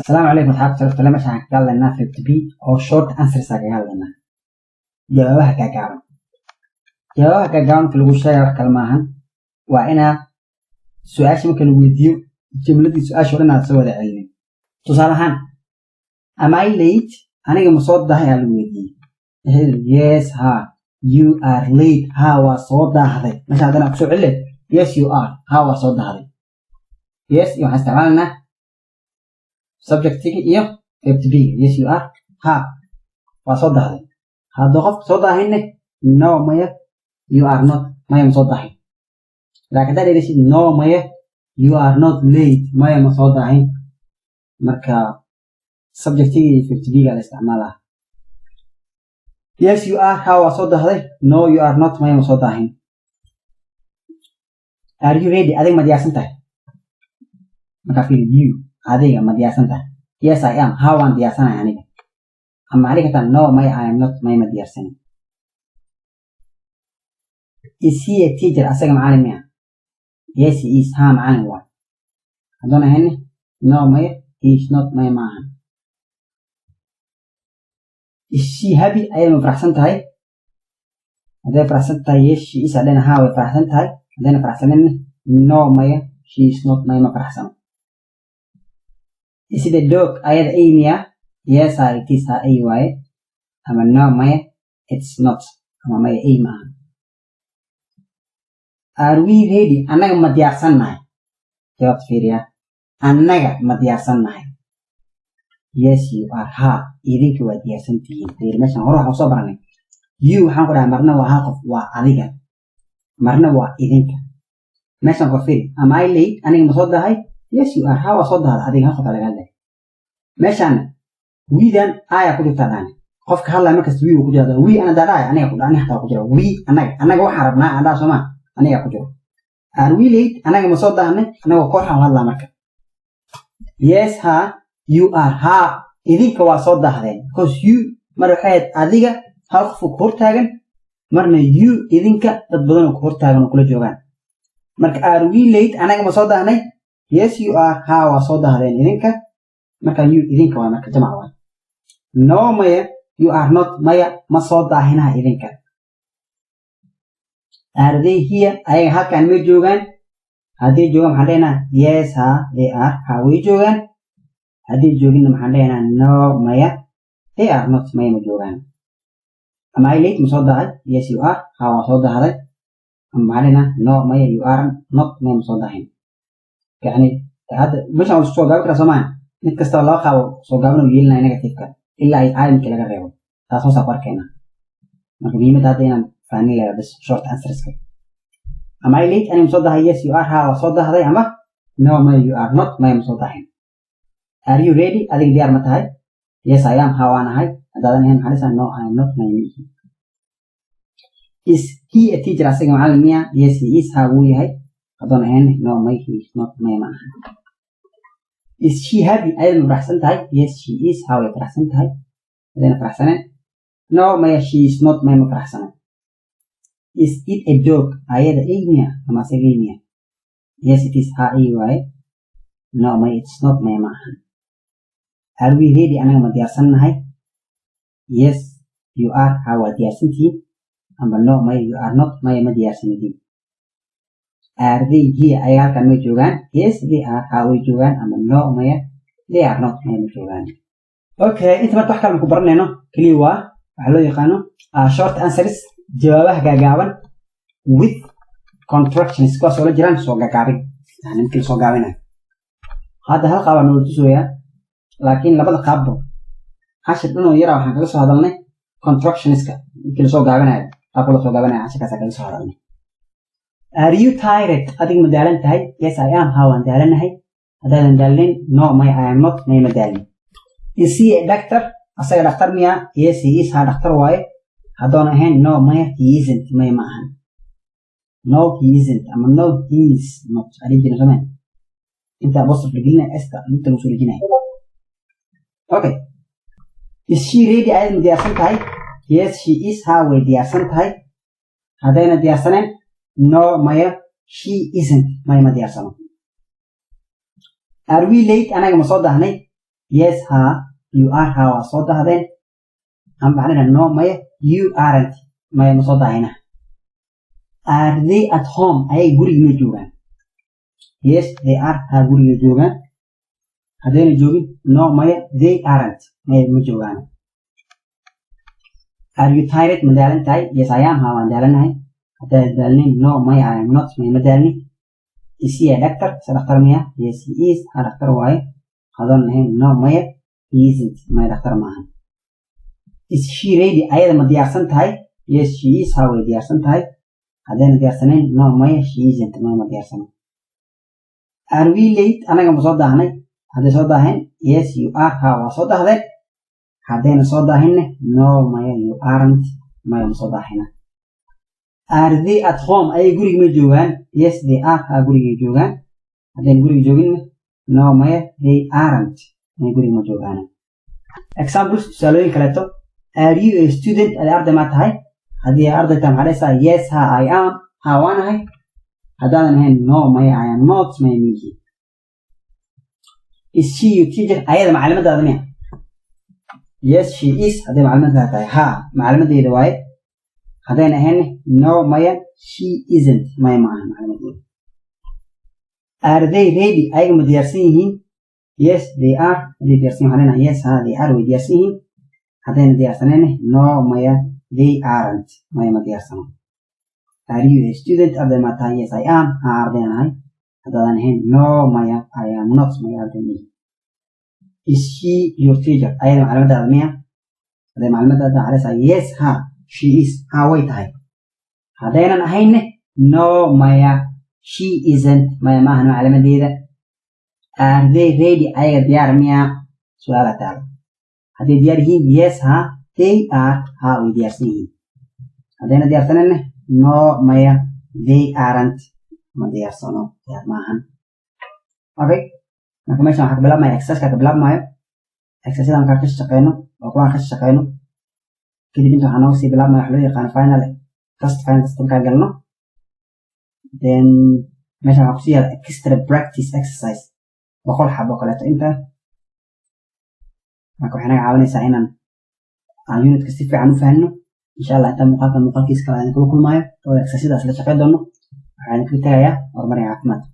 السلام عليكم أصحاب شرفت لما شان قال لنا 50B أو short answers قال لنا جوابها كجاون في الوشة يرك الماهن وأنا سؤال ممكن ويديو جملة سؤال شو لنا سوى علمي تصالحان am I late أنا مصاد ده على الويديو yes ha you are late ها وصاد ده هذا مش هذا أقصد علة yes you are ها وصاد ده هذا yes يو هستعملنا subject تيجي إيه to be yes you are ها وصاد هذا هذا قف صاد هنا no ما you are not ما مصاد هين لكن ده ليش no ما you are not late ما مصاد هين مركا subject تيجي to be على استعمالها yes you are ها وصاد هذا no you are not ما مصاد هين are you ready هذا ما دياسنته مركا في you هذه ما دياسنته yes I am how one دياسنا يعني أما عليك تان no ما I am not ما دياسنا is he a teacher أسأل معلم يعني yes he is ها معلم واحد هذونا هني no ما he is not ما معهم is she happy أيضا فرحسنت هاي هذا فرحسنت هاي yes she is علينا ها وفرحسنت هاي هذا فرحسنني no ما she is not ما فرحسن is it a dog أيضا أي مياه yes it is ها أي واي أما no ما it's not أما ما أي معهم are we ready أنا ما ديارسنا جواب فيريا أنا ما ديارسنا yes you are ها إذن كوا ديارسنتين غير مثلا هروح وصبرني you هنقول مرنا وهاقف وعليك مرنا وإذنك مثلا كفير am I late أنا مصدق هاي yes you are ها وصدق هذا أديك هاقف على قلبي مثلا we then آية كده تاني قفك هلا ما كستوي وكده هذا we أنا دراي أنا أقول أنا حتى أقول we أنا جو حربنا أنا سما أنا أقول are we late أنا مصدق أنا وقوح هلا مركب yes ها you are ها إذنك وصدق هذا because you مرحيت أديك هاقف كورتاجن مرنا you إذنك تبدون كورتاجن وكل جوان مرك are we late أنا مصدق أنا yes you are ها وصدق هذا إذنك مرك you إذنك ومرك جماعة no ما you are not ما مصدق هنا إذنك are they here أي ها كان مجوجان هذه جوجان حدينا yes ها they are هاوي جوجان هذه جوجين محلنا no ما they are not ما مجوجان أما I late مصدق yes you are ها مصدق هذا أما علينا no ما you are not ما مصدقين يعني هذا مش عاوز صوغا كده سمان نتكسر الله خاو صوغا ونجيلنا نيجاتيف كده إلا أي عالم كده غيره تاسو سافر كنا ما كمية تادينا فاني لا بس short answers كده أما I late أنا مصدق yes you are ها مصدق هذا أما no ما you are not ما مصدقين are you ready أديك ديار متى هاي yes I am ها وأنا هاي هذا نحن حدثنا no I am not ما يمشي is he a teacher أسيق معلمية yes he is ها وي هاي هذا نحن no ما he is not ما معها is she happy أيضا فرحسنت هاي yes she is ها وفرحسنت هاي هذا فرحسنة no ما she is not ما فرحسنة is it a dog أيضا إيميا أما سيجيميا yes it is ها إي واي no ما it's not ما معها are we ready أنا ما ديارسنا هاي yes you are ها وديارسنتي أما no ما you are not ما ديارسنتي are they here أيها كان مجوغان yes they are ها وجوغان أما no ما they are not ما مجوغان أوكي أنت ما تحكي لكم برنامج كليوا حلو يقانو short answers جوابها جاوبان with contractions كويس ولا جيران سو جاوبين يعني يمكن سو جاوبينه هذا هل قابل نقول لكن لبعض قابل عشان إنه يرى وحنا كذا هذا لنا contractions يمكن سو جاوبينه أقول سو جاوبينه عشان كذا هذا لنا are you tired أديك مدالن تهاي yes I am ها مدالن هاي هذا مدالن no ما I am not ما مدالن is he a doctor أصلا دكتور ميا yes he is ها دكتور واي هذون هن no ما he isn't ما معهن no he isn't أما no he is not أديك نسمع أنت بص في الجنة أستا أنت وصل الجنة okay is she ready أيضا دياسنت هاي yes she is ها ودياسنت هاي هذين دياسنن no ما she isn't ما دياسنن are we late أنا مصدق هني yes ha you are ha waa soo dahdeen ama waxaan leenahay no maya you aren't maya ma soo dahayna are they at home ayay guriga ma joogaan yes they are ha guriga joogaan haddayna joogin no maya they aren't maya ma joogaan are you tired ma daalan tahay yes I am ha waan daalanahay haddaad daalnin no maya I am not maya ma daalnin is he a doctor sa dhaktar miya yes he is ha dhaktar waaye haddaan nahayn no maya he isn't maya dhaktar maahan is she ready ayada ma diyaarsan tahay yes she is ha way diyaarsan tahay haddayna diyaarsanayn no maya she isn't maya ma diyaarsanayn are we late anaga ma soo daahnay hadday soo daaheen yes you are ha waa soo dahdeen haddayna soo daahinne no maya you aren't maya ma soo daahina are they at home ayay guriga ma joogaan yes they are ha gurigay joogaan haddayna guriga jooginne no maya they aren't maya guriga ma joogaan examples tusaalooyin kaleeto are you a student aday arday ma tahay haddii arday tahay maxaa dhahaysaa yes ha I am ha waanahay haddaadan ahayn no maya I am not maya miihi is she your teacher ayada macalimaddaada miya yes she is hadday macalimaddaada tahay ha macalimaddeeda waaye haddayna ahayn no maya she isn't maya ma aha macalimaddeeda are they ready ayaga ma diyaarsan yihiin yes they are hadday diyaarsan waxaan leenahay yes ha they are way diyaarsan yihiin haddayna diyaarsanayne no maya they aren't maya ma diyaarsano are you a student arday ma tahay yes I am ha ardaynahay haddaadan ahayn no maya I am not maya arday mihi is she your teacher ayada macalimaddaada miya hadday macalimaddaada waxaa dhahaysaa yes ha she is ha way tahay haddaynan ahayne no maya she isn't maya maahan macalimaddeeda are they ready ayaga diyaar miya su-aala taalo hadday diyaar yihiin yes ha they are ha way diyaarsan yihiin haddayna diyaarsanayne no maya they aren't ma diyaarsano diyaar maahan okay marka meeshan waxaa ka bilaabmaya exerciska ka bilaabmayo exercisyada markaa ka shaqeyno oo kuwaan ka shaqeyno kadib inta waxaa nooga sii bilaabmaya wax loo yaqaano final test markaa galno then meeshan waxaa kusii yaala extra practice exercise 100 xabo kaleeto inta marka waxay naga caawinaysaa inaan unitka si fiican u fahanno insha allah inta muuqaalkiisa kale aan kula kulmaayo oo exercisyadaas la shaqeyn doono waxaan ka tagayaa horumar iyo caafimaad